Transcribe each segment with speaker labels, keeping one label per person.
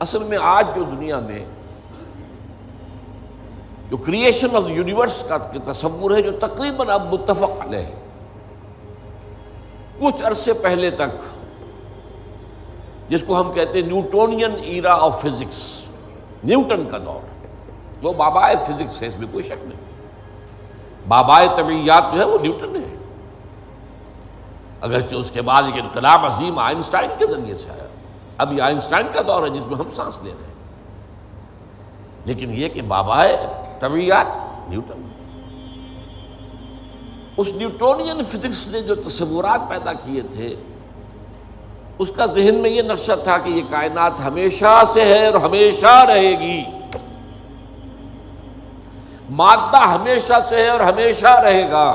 Speaker 1: اصل میں آج جو دنیا میں جو کریشن آف یونیورس کا تصور ہے، جو تقریباً اب متفق علیہ ہے، کچھ عرصے پہلے تک جس کو ہم کہتے ہیں Newtonian era of physics, Newton کا دور، وہ بابائے فزکس ہے، اس میں کوئی شک نہیں۔ بابائے طبیعیات جو ہے وہ نیوٹن ہے، اگرچہ اس کے بعد ایک انقلاب عظیم آئنسٹائن کے ذریعے سے آیا۔ اب یہ آئنسٹائن کا دور ہے جس میں ہم سانس لے رہے ہیں، لیکن یہ کہ بابائے طبیعیات نیوٹن۔ اس نیوٹونین فزکس نے جو تصورات پیدا کیے تھے، اس کا ذہن میں یہ نقشہ تھا کہ یہ کائنات ہمیشہ سے ہے اور ہمیشہ رہے گی، مادہ ہمیشہ سے ہے اور ہمیشہ رہے گا،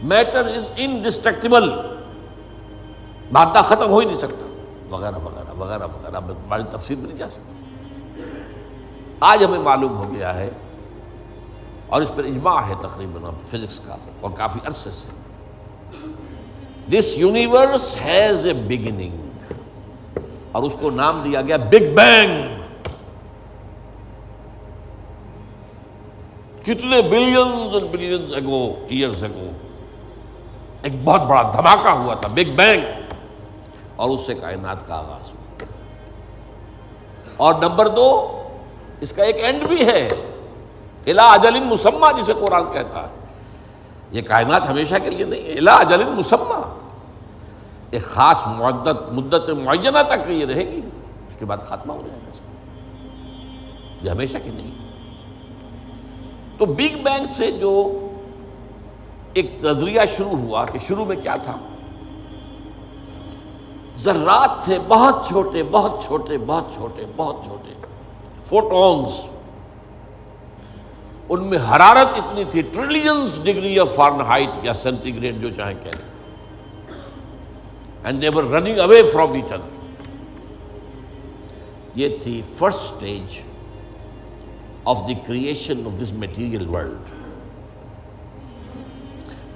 Speaker 1: میٹر از انڈسٹرکٹیبل، مادہ ختم ہو ہی نہیں سکتا، وغیرہ وغیرہ وغیرہ وغیرہ، ہماری تفصیل میں نہیں جا سکتی۔ آج ہمیں معلوم ہو گیا ہے، اور اس پر اجماع ہے تقریباً فزکس کا اور کافی عرصے سے، this universe has a beginning, اور اس کو نام دیا گیا بگ بینگ۔ کتنے بلینز اینڈ بلینز اگو، ایئرز اگو، ایک بہت بڑا دھماکہ ہوا تھا، بگ بینگ، اور اس سے کائنات کا آغاز ہوا۔ اور نمبر دو، اس کا ایک اینڈ بھی ہے، الی اجل مسمى، جسے قرآن کہتا ہے۔ یہ کائنات ہمیشہ کے لیے نہیں ہے، الی اجل مسمى، ایک خاص مدت معینہ تک یہ رہے گی، اس کے بعد خاتمہ ہو جائے گا اس کا، یہ ہمیشہ کی نہیں۔ تو بگ بینگ سے جو ایک نظریہ شروع ہوا کہ شروع میں کیا تھا، ذرات تھے، بہت چھوٹے بہت چھوٹے بہت چھوٹے بہت چھوٹے، فوٹونز، ان میں حرارت اتنی تھی، ٹریلینز ڈگری آف فارنہائٹ یا سینٹی گریڈ جو چاہیں کہیں، and they were running away from each other. یہ تھی first stage of the creation of this material world.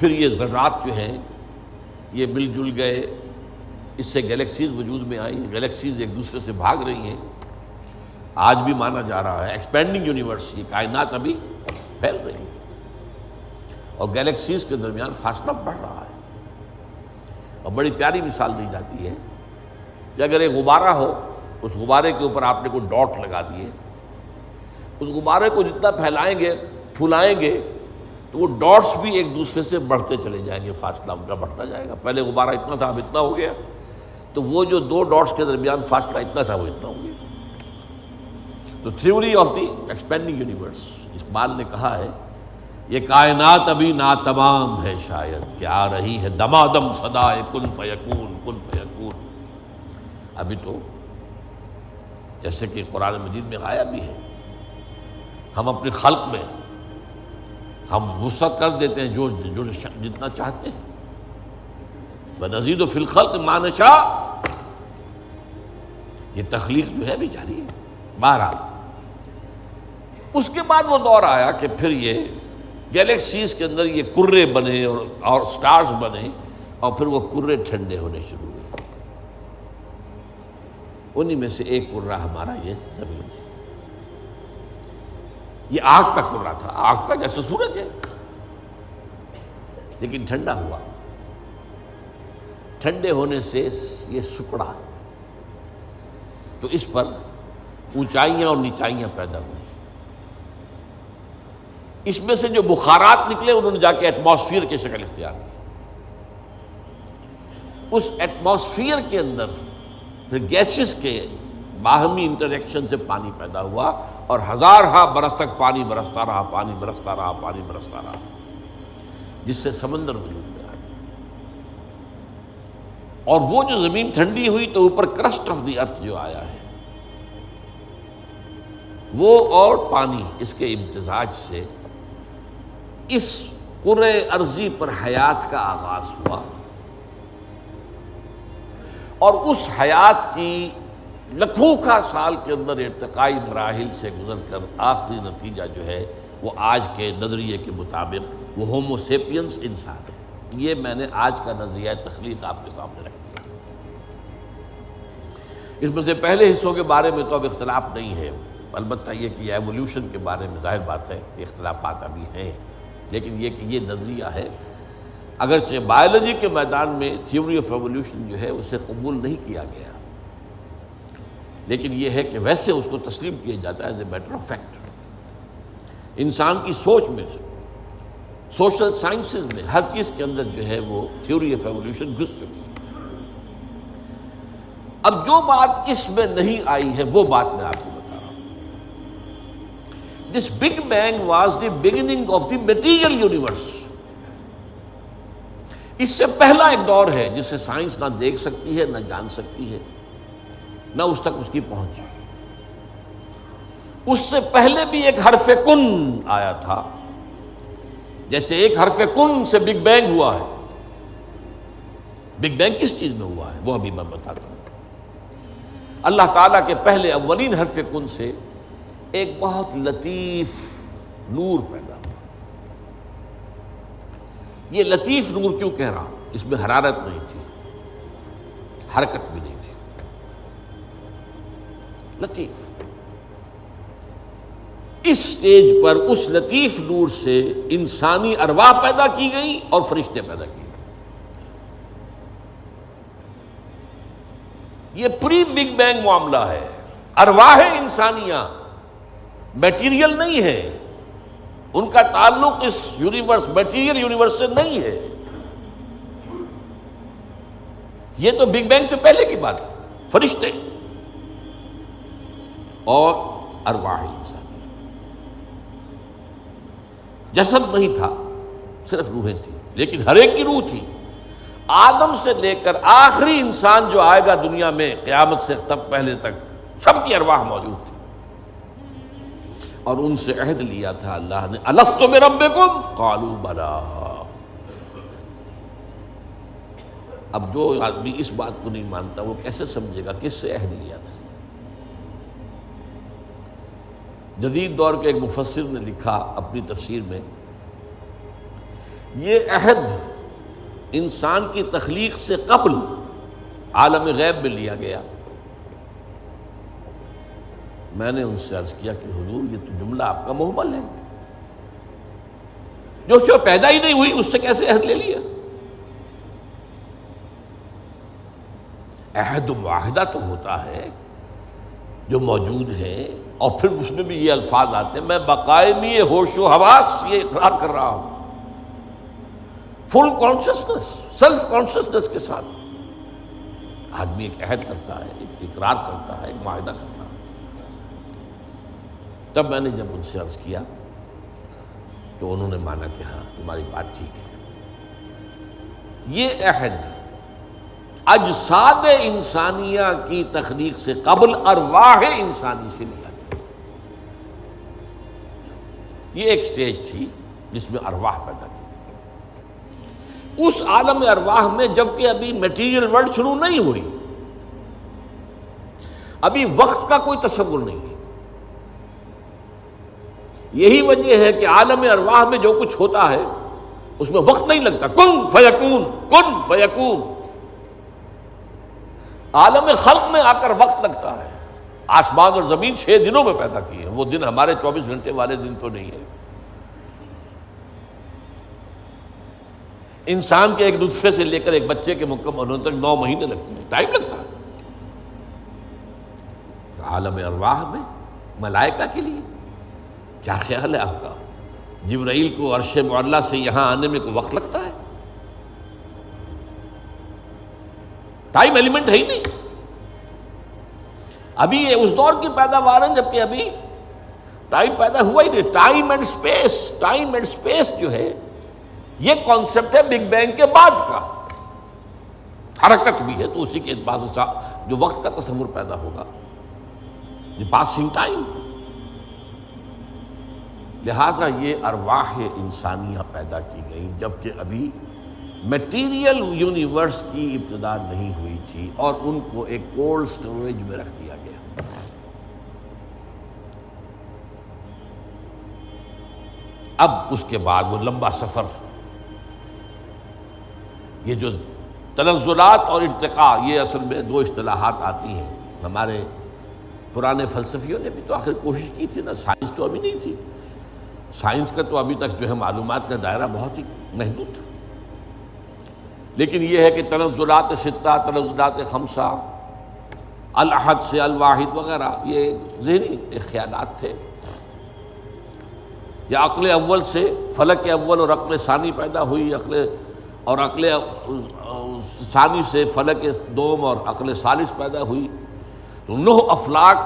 Speaker 1: پھر یہ ذرات جو ہیں یہ مل جل گئے، اس سے گیلیکسیز وجود میں آئی، گیلیکسیز ایک دوسرے سے بھاگ رہی ہیں، آج بھی مانا جا رہا ہے ایکسپینڈنگ یونیورس، یہ کائنات ابھی پھیل رہی ہے، اور گیلیکسیز کے درمیان فاصلہ بڑھ رہا ہے۔ اور بڑی پیاری مثال دی جاتی ہے کہ اگر ایک غبارہ ہو، اس غبارے کے اوپر آپ نے کوئی ڈاٹ لگا دیے، اس غبارے کو جتنا پھیلائیں گے پھولائیں گے تو وہ ڈاٹس بھی ایک دوسرے سے بڑھتے چلے جائیں گے، فاصلہ ان کا بڑھتا جائے گا۔ پہلے غبارہ اتنا تھا، اب اتنا ہو گیا، تو وہ جو دو ڈاٹس کے درمیان فاصلہ اتنا تھا وہ اتنا ہو گیا۔ تو theory of the expanding universe, Iqbal نے کہا ہے یہ کائنات ابھی ناتمام ہے شاید، کہ آ رہی ہے دمادم صدائے کن فیکون کن فیکون۔ ابھی تو جیسے کہ قرآن مجید میں آیا بھی ہے، ہم اپنی خلق میں ہم وسعت کر دیتے ہیں جو جتنا چاہتے ہیں، وَنَزِيدُ فِي الْخَلْقِ مَا نَشَاءُ، یہ تخلیق جو ہے بھی جاری ہے۔ بہرحال اس کے بعد وہ دور آیا کہ پھر یہ گیلیکسیز کے اندر یہ کرے بنے اور سٹارز بنے، اور پھر وہ کرے ٹھنڈے ہونے شروع ہوئے۔ انہی میں سے ایک کرہ ہمارا یہ زمین ہے۔ یہ آگ کا کرہ تھا، آگ کا جیسے سورج ہے، لیکن ٹھنڈا ہوا، ٹھنڈے ہونے سے یہ سکڑا، تو اس پر اونچائیاں اور نیچائیاں پیدا ہوئی۔ اس میں سے جو بخارات نکلے انہوں نے جا کے ایٹماسفیئر کی شکل اختیار کی۔ اس ایٹماسفیئر کے اندر پھر گیسز کے باہمی انٹریکشن سے پانی پیدا ہوا، اور ہزارہا برس تک پانی برستا رہا، پانی برستا رہا، پانی برستا رہا، جس سے سمندر وجود میں آیا۔ اور وہ جو زمین ٹھنڈی ہوئی تو اوپر کرسٹ آف دی ارتھ جو آیا ہے، وہ اور پانی، اس کے امتزاج سے اس کرۂ ارضی پر حیات کا آغاز ہوا، اور اس حیات کی لکھوں کا سال کے اندر ارتقائی مراحل سے گزر کر آخری نتیجہ جو ہے وہ آج کے نظریے کے مطابق وہ ہومو سیپینس انسان ہے۔ یہ میں نے آج کا نظریہ تخلیق آپ کے سامنے رکھ دیا۔ اس میں سے پہلے حصوں کے بارے میں تو اب اختلاف نہیں ہے، البتہ یہ کہ یہ ایولیوشن کے بارے میں ظاہر بات ہے کہ اختلافات ابھی ہیں، لیکن یہ کہ یہ نظریہ ہے، اگرچہ بایولوجی کے میدان میں تھیوری آف ایولیوشن جو ہے اسے قبول نہیں کیا گیا، لیکن یہ ہے کہ ویسے اس کو تسلیم کیا جاتا ہے as a matter of fact. انسان کی سوچ میں، سوشل سائنسز میں ہر چیز کے اندر جو ہے وہ تھیوری آف ایولیوشن گھس چکی ہے۔ اب جو بات اس میں نہیں آئی ہے وہ بات میں آپ کو بتا رہا ہوں۔ This big bang was the beginning of the material universe. اس سے پہلا ایک دور ہے جسے سائنس نہ دیکھ سکتی ہے، نہ جان سکتی ہے، نہ اس تک اس کی پہنچ۔ اس سے پہلے بھی ایک حرف کن آیا تھا، جیسے ایک حرف کن سے بگ بینگ ہوا ہے۔ بگ بینگ کس چیز میں ہوا ہے وہ ابھی میں بتاتا ہوں۔ اللہ تعالیٰ کے پہلے اولین حرف کن سے ایک بہت لطیف نور پیدا ہوا۔ یہ لطیف نور کیوں کہہ رہا ہوں؟ اس میں حرارت نہیں تھی، حرکت بھی نہیں تھی، لطیف۔ اس سٹیج پر اس لطیف نور سے انسانی ارواح پیدا کی گئی اور فرشتے پیدا کیے گئے۔ یہ پری بگ بینگ معاملہ ہے۔ ارواح انسانیہ میٹیریل نہیں ہے، ان کا تعلق اس یونیورس میٹیریل یونیورس سے نہیں ہے۔ یہ تو بگ بینگ سے پہلے کی بات ہے، فرشتے اور ارواح انسانی۔ جسد نہیں تھا، صرف روحیں تھیں، لیکن ہر ایک کی روح تھی۔ آدم سے لے کر آخری انسان جو آئے گا دنیا میں قیامت سے تب پہلے تک، سب کی ارواح موجود تھی، اور ان سے عہد لیا تھا اللہ نے، الستُ بربکم قالوا بلی۔ اب جو آدمی اس بات کو نہیں مانتا وہ کیسے سمجھے گا کس سے عہد لیا تھا؟ جدید دور کے ایک مفسر نے لکھا اپنی تفسیر میں، یہ عہد انسان کی تخلیق سے قبل عالم غیب میں لیا گیا۔ میں نے ان سے عرض کیا کہ حضور یہ تو جملہ آپ کا محمل ہے، جو شے پیدا ہی نہیں ہوئی اس سے کیسے عہد لے لیا؟ عہد و معاہدہ تو ہوتا ہے جو موجود ہے، اور پھر اس میں بھی یہ الفاظ آتے ہیں، میں بقائمی ہوش و حواس یہ اقرار کر رہا ہوں، فل کانشسنس، سیلف کانشسنس کے ساتھ آدمی ایک عہد کرتا ہے، ایک اقرار کرتا ہے، ایک معاہدہ کرتا ہے۔ تب میں نے جب ان سے عرض کیا تو انہوں نے مانا کہ ہاں تمہاری بات ٹھیک ہے، یہ عہد اجساد انسانیہ کی تخلیق سے قبل ارواح انسانی سے لیا گیا۔ یہ ایک سٹیج تھی جس میں ارواح پیدا کی۔ اس عالم ارواح میں جبکہ ابھی میٹیریل ورلڈ شروع نہیں ہوئی، ابھی وقت کا کوئی تصور نہیں ہے۔ یہی وجہ ہے کہ عالم ارواح میں جو کچھ ہوتا ہے اس میں وقت نہیں لگتا، کن فیکون، کن فیکون۔ عالم خلق میں آ کر وقت لگتا ہے۔ آسمان اور زمین 6 دنوں میں پیدا کیے ہیں، وہ دن ہمارے 24 گھنٹے والے دن تو نہیں ہے۔ انسان کے ایک نطفے سے لے کر ایک بچے کے مکمل ہونے تک 9 مہینے لگتے ہیں، ٹائم لگتا ہے۔ عالم ارواح میں ملائکہ کے لیے کیا خیال ہے آپ کا؟ جبرائیل کو عرش معلیٰ سے یہاں آنے میں کوئی وقت لگتا ہے؟ ٹائم ایلیمنٹ ہے ہی نہیں۔ ابھی یہ اس دور کی پیداوار ہے جبکہ ابھی ٹائم پیدا ہوا ہی نہیں۔ ٹائم اینڈ سپیس جو ہے یہ کانسیپٹ ہے بگ بینگ کے بعد کا۔ حرکت بھی ہے تو اسی کے بعد جو وقت کا تصور پیدا ہوگا، یہ پاسنگ ٹائم۔ لہذا یہ ارواح انسانیہ پیدا کی گئی جبکہ ابھی میٹیریل یونیورس کی ابتدا نہیں ہوئی تھی، اور ان کو ایک کولڈ سٹوریج میں رکھ دیا گیا۔ اب اس کے بعد وہ لمبا سفر، یہ جو تنزلات اور ارتقاء، یہ اصل میں 2 اصطلاحات آتی ہیں۔ ہمارے پرانے فلسفیوں نے بھی تو آخر کوشش کی تھی نا، سائنس تو ابھی نہیں تھی، سائنس کا تو ابھی تک جو ہے معلومات کا دائرہ بہت ہی محدود تھا، لیکن یہ ہے کہ تنزلات ستہ، تنزلات خمسہ، الاحد سے الواحد وغیرہ، یہ ذہنی خیالات تھے، یا عقل اول سے فلک اول اور عقل ثانی پیدا ہوئی، عقل ثانی سے فلک دوم اور عقل ثالث پیدا ہوئی، تو 9 افلاک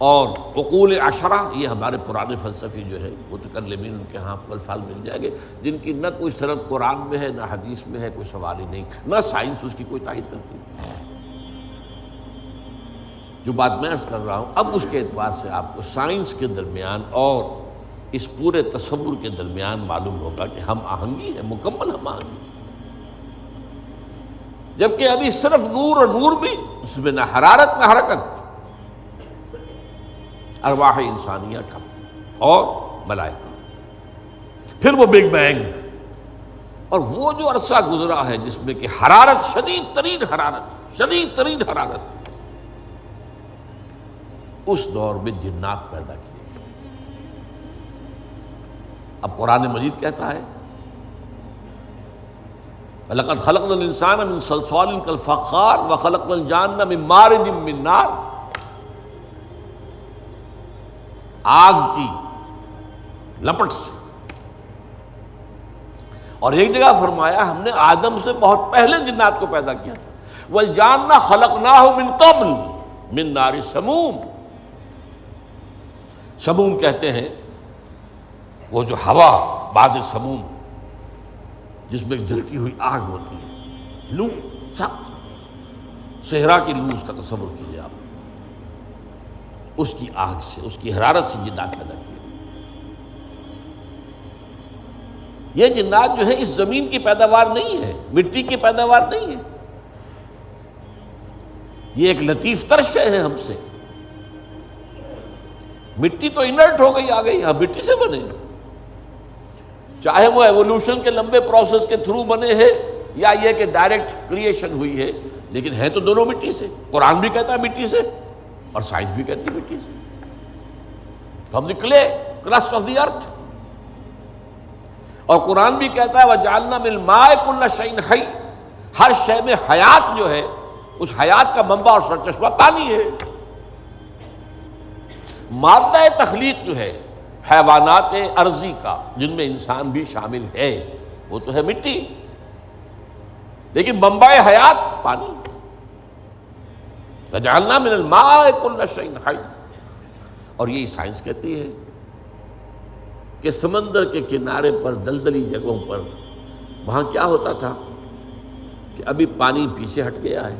Speaker 1: اور عقول عشرہ، یہ ہمارے پرانے فلسفی جو ہے متکلمین، ان کے ہاں آپ کو الفاظ مل جائیں گے جن کی نہ کوئی سند قرآن میں ہے، نہ حدیث میں ہے، کوئی سوال ہی نہیں، نہ سائنس اس کی کوئی تائید کرتی۔ جو بات میں عرض کر رہا ہوں اب اس کے اعتبار سے آپ کو سائنس کے درمیان اور اس پورے تصور کے درمیان معلوم ہوگا کہ ہم آہنگی ہے، مکمل ہم آہنگی، جبکہ ابھی صرف نور، اور نور بھی اس میں نہ حرارت نہ حرکت، ارواح انسانیہ کا اور ملائکہ، پھر وہ بگ بینگ، اور وہ جو عرصہ گزرا ہے جس میں کہ حرارت، شدید ترین حرارت، اس دور میں جنات پیدا کیے گئے۔ اب قرآن مجید کہتا ہے وَلَقَدْ خَلَقْنَا الْإِنسَانَ مِنْ صَلْصَالٍ كَالْفَخَّارِ وَخَلَقْنَا الْجَانَّ مِنْ مَارِجٍ مِنْ نَارٍ، آگ کی لپٹ سے، اور ایک جگہ فرمایا ہم نے آدم سے بہت پہلے جنات کو پیدا کیا تھا، وَالْجَانَّ خَلَقْنَاهُ مِنْ قَبْلُ مِنْ نَارِ السَّمُومِ، سموم کہتے ہیں وہ جو ہوا بعد سموم جس میں جلتی ہوئی آگ ہوتی ہے، لو، سخت صحرا کی لو، اس کا تصور کیجیے آپ، اس کی آگ سے، اس کی حرارت سے جنات پیدا کیے۔ یہ جنات جو ہے اس زمین کی پیداوار نہیں ہے، مٹی کی پیداوار نہیں ہے، یہ ایک لطیف تر شے ہے ہم سے۔ مٹی تو انرٹ ہو گئی، آ گئی، ہم مٹی سے بنے، چاہے وہ ایوولوشن کے لمبے پروسیس کے تھرو بنے ہیں یا یہ کہ ڈائریکٹ کریشن ہوئی ہے، لیکن ہے تو دونوں مٹی سے۔ قرآن بھی کہتا ہے مٹی سے، اور سائنس بھی کہتی ہے مٹی سے۔ From the clay, crust of the earth, اور قرآن بھی کہتا ہے وَجَعَلْنَا مِنَ الْمَاءِ كُلَّ شَيْءٍ حَيٍّ، ہر شے میں حیات جو ہے، اس حیات کا منبع اور سرچشمہ پانی ہے۔ مادہ تخلیق جو ہے حیوانات ارضی کا، جن میں انسان بھی شامل ہے، وہ تو ہے مٹی، لیکن منبع حیات پانی۔ فَجَعَلْنَا مِنَ الْمَاءِ كُلَّ شَيْءٍ حَيٍّ، اور یہی سائنس کہتی ہے کہ سمندر کے کنارے پر، دلدلی جگہوں پر، وہاں کیا ہوتا تھا کہ ابھی پانی پیچھے ہٹ گیا ہے،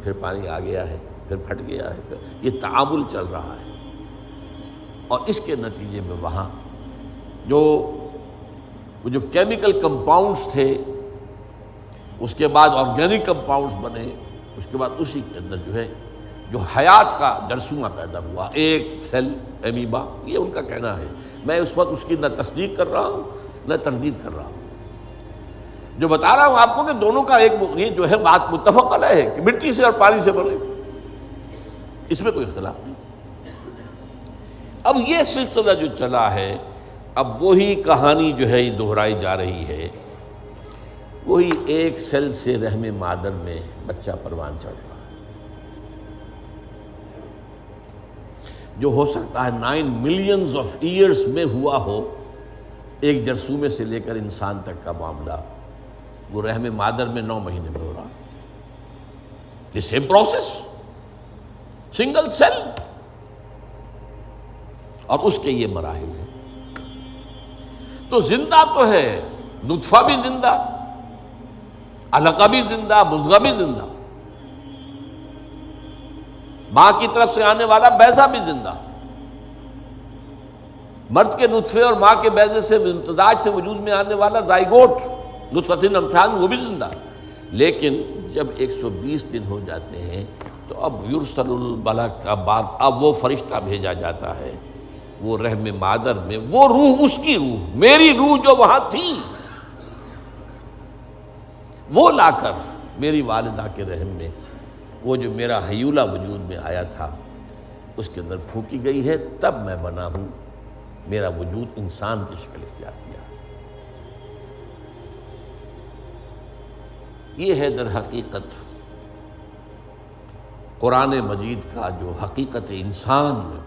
Speaker 1: پھر پانی آ گیا ہے، پھر پھٹ گیا ہے، یہ تعامل چل رہا ہے، اور اس کے نتیجے میں وہاں جو کیمیکل کمپاؤنڈز تھے، اس کے بعد آرگینک کمپاؤنڈز بنے، اس کے بعد اسی کے اندر جو ہے جو حیات کا جرثومہ پیدا ہوا، ایک سیل امیبا، یہ ان کا کہنا ہے۔ میں اس وقت اس کی نہ تصدیق کر رہا ہوں نہ تردید کر رہا ہوں، جو بتا رہا ہوں آپ کو کہ دونوں کا ایک یہ جو ہے بات متفق علیہ ہے کہ مٹی سے اور پانی سے بنے، اس میں کوئی اختلاف نہیں۔ اب یہ سلسلہ جو چلا ہے، اب وہی کہانی جو ہے دہرائی جا رہی ہے، وہی ایک سیل سے رحم مادر میں بچہ پروان چڑھ رہا ہے، جو ہو سکتا ہے 9 ملینز آف ایئرز میں ہوا ہو۔ ایک جرثومے سے لے کر انسان تک کا معاملہ وہ رحم مادر میں 9 مہینے میں ہو رہا، یہ سیم پروسیس، سنگل سیل، اور اس کے یہ مراحل ہیں۔ تو زندہ تو ہے، نطفہ بھی زندہ، علقہ بھی زندہ، مضغہ بھی زندہ، ماں کی طرف سے آنے والا بیضہ بھی زندہ، مرد کے نطفے اور ماں کے بیضے سے امتزاج سے وجود میں آنے والا زائگوٹ، نطفۃ امتحان، وہ بھی زندہ۔ لیکن جب 120 دن ہو جاتے ہیں تو اب یرسل الملک، اب وہ فرشتہ بھیجا جاتا ہے، وہ رحم مادر میں، وہ روح، اس کی روح، میری روح جو وہاں تھی، وہ لا کر میری والدہ کے رحم میں وہ جو میرا حیولہ وجود میں آیا تھا اس کے اندر پھونکی گئی ہے، تب میں بنا ہوں، میرا وجود انسان کی شکل اختیار کیا ہے۔ یہ ہے در حقیقت قرآن مجید کا جو حقیقت انسان